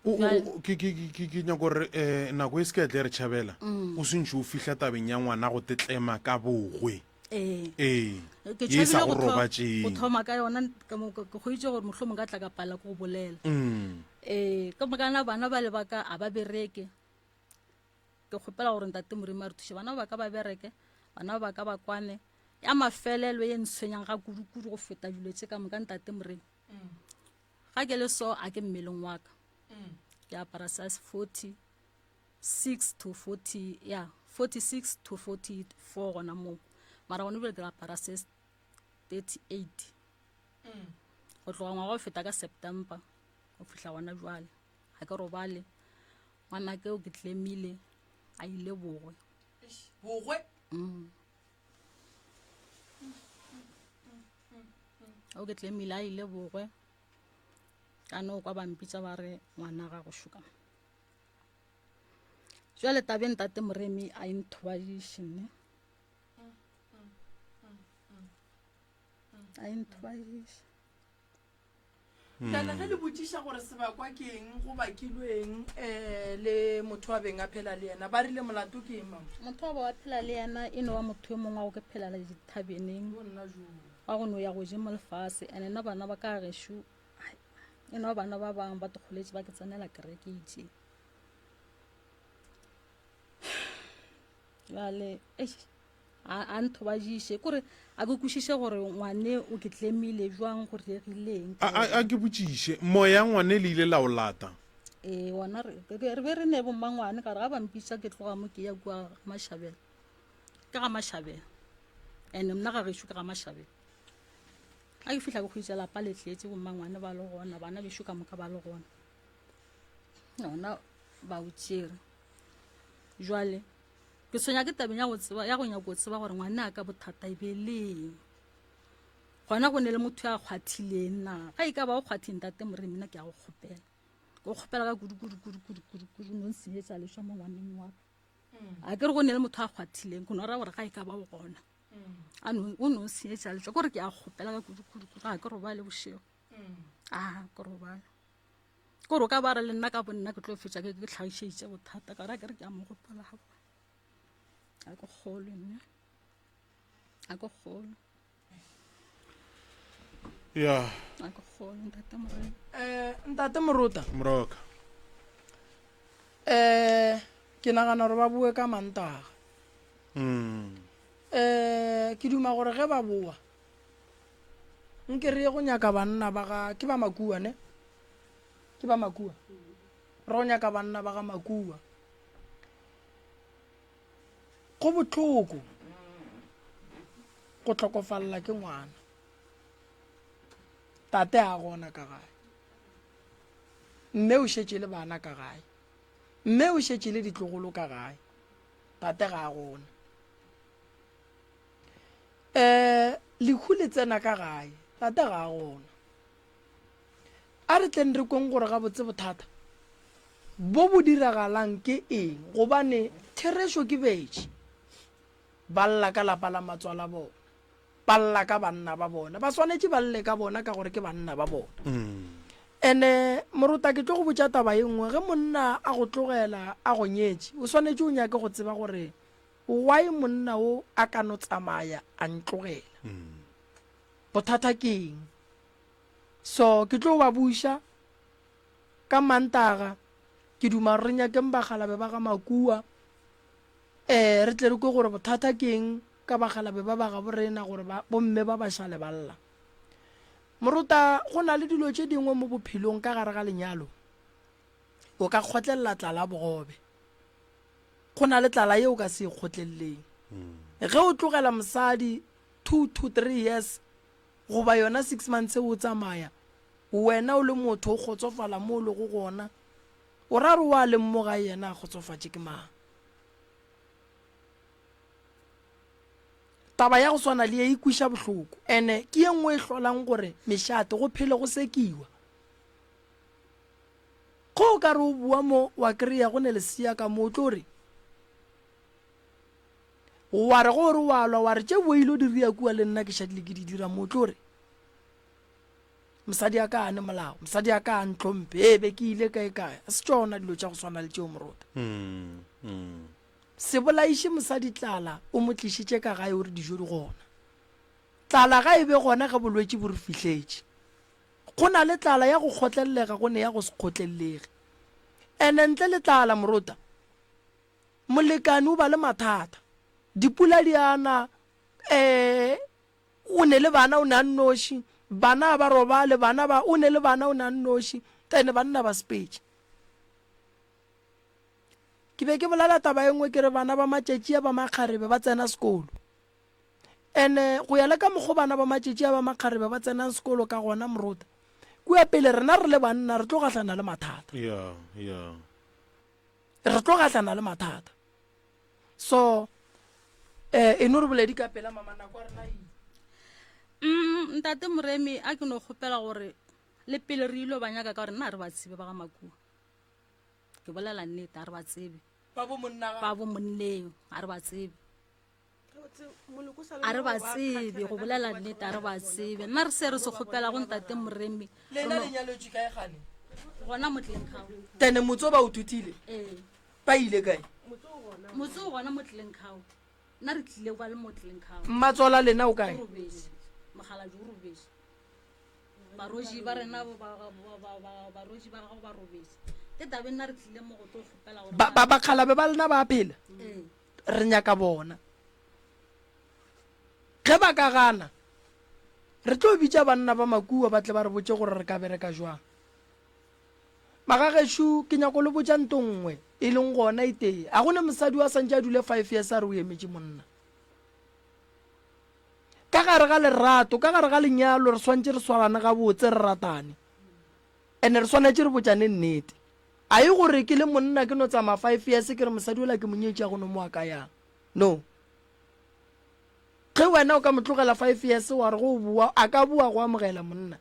S2: ke nyako gore nako e se ke tle re tšhabela o sentše o fihla tabeng ya ngwana go tetlema ka bogwe ye sa go robatšeng
S5: go thoma ka yona ke kgoitse gore mohlho mo ka tla ka pala ko go bolela ka mokana bana ba le baka a ba bereke ke kgopela gore ntate morima re thuše bana ba ka ba bereke bana ba ka ba kwane ya mafelelo ye ntshwenyang ga kudu-kudu go feta dilo tse ka moka ntate morima ga ke le so a ke mmeleng wa ka ke apara size 46 to 44 gona moo mara gone bele ke apara size 38 go tloga ngwaga go feta ka September go fihla gona jwale ga ke robale ngwana ke o ke tlemile a ile bogwe o ke tlemile a ile bogwe ka no kwa bampitsa ba re ngwana ga go shuka jwale tabeng tate moremi a inthobadišene a inthobadiše
S1: tala ge le botsiša gore sebakwa ke eng go bakilweng le motho wa beng a phela le yena ba rile molato ke eng mama
S5: motho wa ba wa phela le yena e ne wa motho yo mongwe wa go ke phelela dithabeneng wa go no ya go je mo lefase and ena bana ba ka gešo e ne wa bana ba bangwe ba tokgoletse ba ke tsenela kerekeitše jale a nthobadiše kore a ke kwešiše gore ngwane o ke tlemile jwang go regileng
S2: a ke botšiše moya ngwane le ile la o lata
S5: wona re be re ne bomma ngwane ka re ga bampitša ke tloga mo ke ya kua Mashabela ke ga Mashabela and mna ga gešo ke ga Mashabela a ke fihla ke kgwitša lapa le tletse bomma ngwane ba le gona bana bešo ka moka ba le gona yona ba o tšere jwale ke sonya ke tabeng ya go nyako go tseba gore ngwane a ka bothata e be leng gona go ne le motho ya kgwathileng na ga e ka ba o kgwatheng tate moremi nna ke ya go kgopela ka kudu no nsenyetša leswa mo ngwaneng wa a ke re go ne le motho a kgwathileng go no ra gore ga e ka ba o gona o no nsenyetša leswa kore ke ya kgopela ka kudu ga ke roba le bošego ke robale kore o ka ba re le nna ka bonna ke tlo fetša ke tlhagišeditše bothata ka ra ke re ke a mo gopela ga a ke kgolo nne a ke kgolo
S2: ya
S5: a ke kgolo ntate moremi
S1: ntate Moruta
S2: moroka
S1: ke nagana gore ba bue ka Mantaga ke duma gore ge ba boa nke re ye go nyaka banna ba ga ke ba Makua ne ke ba Makua re go nyaka banna ba ga Makua go botlhoko go tlhokofalla ke ngwana tate a gona ka gae mme o šetše le bana ka gae mme o šetše le ditlogolo ka gae tate ga a gona lehu le tsena ka gae tate ga a gona a re tleng re kweng gore ga botse bothata bo bo diragalang ke eng gobane thereso ke betše ba lla ka lapa la matswala bona ba lla ka banna ba bona ba swanetše ba lle ka bona ka gore ke banna ba bona ene Moruta ke tlo go botša taba e nngwe ge monna a go tlogela a go nyetše o swanetše o nyake go tseba gore why monna o a ka no tsamaya a ntlogela bothata ke eng so ke tlo ba buša ka Mantaga ke duma re nyakeng bagalabe ba ga Makua re tle re kwe gore bothata ke eng ka bagalabe ba ba ga borena gore bomme ba ba šale balla Moruta go na le dilo tše dingwe mo bophelong ka gare ga lenyalo o ka kgotlelela tlala bogobe go na le tlala ye o ka se kgotleleleng ge o tlogela mosadi 2 to 3 years goba yona 6 months o tsamaya wena o le motho o kgotsofala mo o le go gona o ra re wa le mmoga yena a kgotsofatše ke mang taba ya go swana le ye e kwiša bohloko ene ke ye nngwe e hlolang gore mešate go phele go sekiwa go o ka re o bua mo wa kry-a go ne lesea ka mo o tlo re wa re gore wa lwa wa re tše boilo di ria kua le nna ke šadile ke di dira mo o tlo re mosadi a ka ane molao mosadi a ka ntlhompe ebe ke ile kae kae a se tšona dilo tša go swana le tšeo Moruta se bolaiše mosadi tlala o mo tlišitše ka gae o re dijo di gona tlala ga e be gona ga bolwetši bo re fihletse go na le tlala ya go kgotlelega go ne ya go se kgotlelelege ene ntle le tlala Moruta molekane o ba le mathata dipula di ana o ne le bana o ne a nnoši bana ba robale bana ba o ne le bana o ne a nnoši tene banna ba sepetše ke be ke bolela taba engwe ke re bana ba matšetši a ba makgarebe ba tsena sekolo ene go ya le ka mokgo bana ba matšetši a ba makgarebe ba tsenang sekolo ka gona Moruta kua pele rena re le banna re tlo gahlana le mathata re tlo gahlana le mathata so e no re boledi ka pela mama nako a rena
S5: ntate Moremi a ke no kgopela gore le pele re ilo ba nyaka ka gore nna re ba tsebe ba ga Makua ke bolela nnete a re ba tsebe
S1: ba bo monna
S5: ba bo monneo a re ba tsebe a re ba tsebe go bolela nnete a re ba tsebe nna re se re se kgopela go ntate moremi
S1: lena le nyaletswe kae gane
S5: gona motleng kgao
S1: tene motse o ba o thutile ba ile kae
S5: motse o gona motleng kgao nna re tlile kwa le motleng kgao
S1: mmatsola lena o kae
S5: mogala jo robese baroji ba rena baroji ba gago ba robese ke tabe nna re tlile mo go tlo kgopela gore
S1: bakgalabe ba lena ba phela re nyaka bona ge ba ka gana re tlo bitša banna ba makua ba tle ba re botse gore re ka bereka jwang magagešo ke nyako le botša nto nngwe e leng gona itee a gone mosadi wa santse a dule 5 years a re o emetše monna ka gare ga lerato ka gare ga lenyalo re swantse re swalana ga botse re ratane ande re swanetse re botšane nnete a e gore ke le monna ke no tsamaya 5 years ke re mosadi ola ke monyetša gone mo a ka yang no ge wena o ka motlogela 5 years wa re go bua a ka bua go amogela monna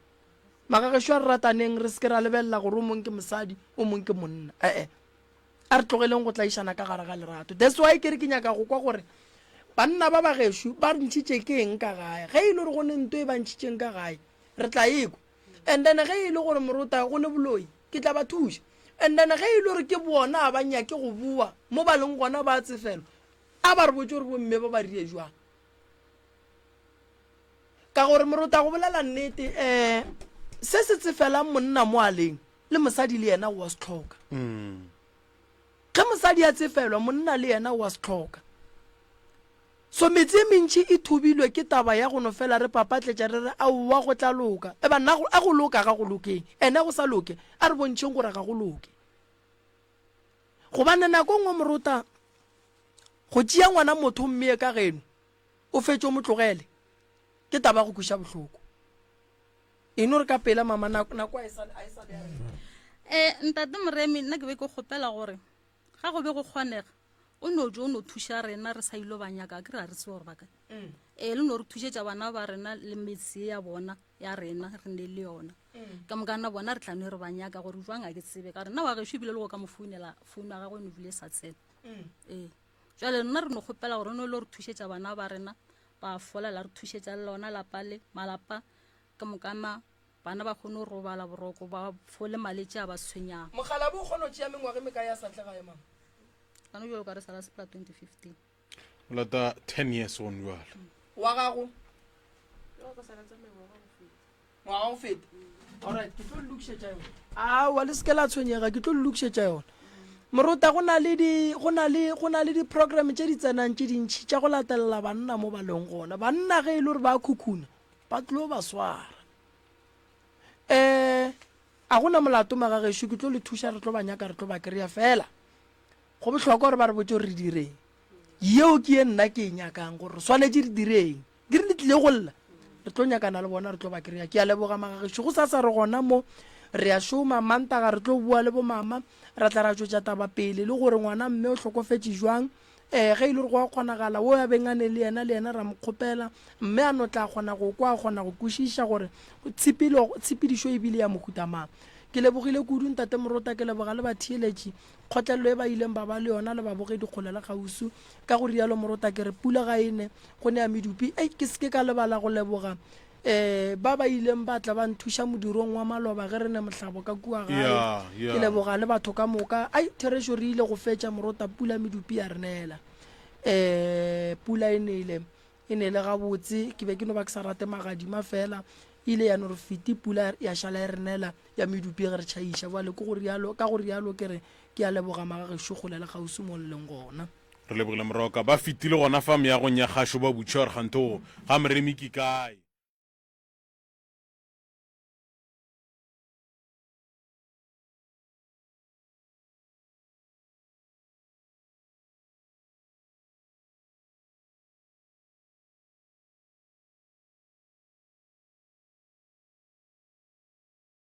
S1: magagešo a re rataneng re seke ra lebelela gore o mongwe ke mosadi o mongwe ke monna a re tlogeleng go tlaišana ka gare ga lerato that's why ke re ke nyaka go kwa gore banna ba bagešo ba re ntšhitše ke eng ka gae ge e le gore go ne nto e ba ntšhitšeng ka gae re tla ekwa and then ge e le gore morota go le boloi ke tla ba thuša and then ge e le gore ke bona a ba nyake go bua mo ba leng gona ba tsefelo a ba re botse gore bomme ba ba rie jwang ka gore morota go bolela nnete se se tsefelang monna mo aleng le mosadi le yena wa se tlhoka ge mosadi a tsefelwa monna le yena wa se tlhoka so metse e mentši e thubilwe ke taba ya go no fela re papatletša re re aowa go tla loka e banna a go loka ga go lokeng ene go sa loke a re bontšheng gore ga go loke gobane nako ngwe morota go tšea ngwana motho mme ka geno o fetse o mo tlogele ke taba go kweša bohloko eno re ka pela mama nako a e sa
S5: ntate moremi nna ke be ke kgopela gore ga go be go kgonega o no jo o no thuša rena re sa ilo banyaka ke re a re se gore baka le no re thušetša bana ba rena le metse ya bona ya rena re ne le yona ka mokana bona re tlano re banyaka gore jwang a ke tsebe ka re nna wa gešo ebile le go ka mo founu ya gagwe no bile sa tsena jale nna re no kgopela gore no le re thušetša bana ba rena ba folela re thušetša le lona lapale malapa ka mokana bana ba kgone go robala boroko ba fole maletše a ba tshwenyang
S1: mogala bo o kgone go tšea mengwage me ka ya satlegae mama
S5: kana jalo ka re sala sepela 2015
S2: o lata 10 years on jalo
S1: wa gago ngwaga go feta alright ke tlo lokišetša yone awa le seke la tshwenyega ke tlo lokišetša yone morota go na le di-program tše di tsenang tše dintšhi tša go latelela banna mo baleng gona banna ge e le gore ba khukhuna ba tlo ba swara a gona molato magagešo ke tlo le thuša re tlo banyaka re tlo ba kry-a fela go bohlokwa gore ba re botse gore re direng yeo ke ye nna ke e nyakang gore re swanetse re direng ke re le tlile go lla re tlo nyakana le bona re tlo ba kry-a ke a leboga magagešo go sa re gona mo re a šoma mantaga re tlo bua le bo mama ra tla ra tšwetša taba pele le gore ngwana mme o tlhokofetse jwang ge e le gore go a kgonagala wo ya bengane le yena ra mokgopela mme a no tla kgona go kwa a kgona go kwešiša gore tshepedišo e bile ya mohuta mang ke lebogile kudu ntate morota ke leboga le batheeletši kgotlelelo e ba ileng ba ba le yona le babogedi kgole le gausu ka go rialo morota ke re pula ga ene go ne ya medupi ke seke ka lebala go leboga ba ba ileng ba tla ba nthuša modirong wa maloba ge re ne mohlabo ka kua gae ke leboga le batho ka moka thereso re ile go fetša morota pula medupi ya re neela pula e ne le gabotse ke be ke no ba ke sa rate magadima fela ile ya no re fiti pula ya šala e re neela ya medupi ge re tšhaiša bale ka go rialo ke re ke a leboga magagešo kgole le gausi mo leleng gona
S2: re lebogile moroka ba fitile gona fam ya go nya kgašo ba butša gore kganto ga moremi ke kae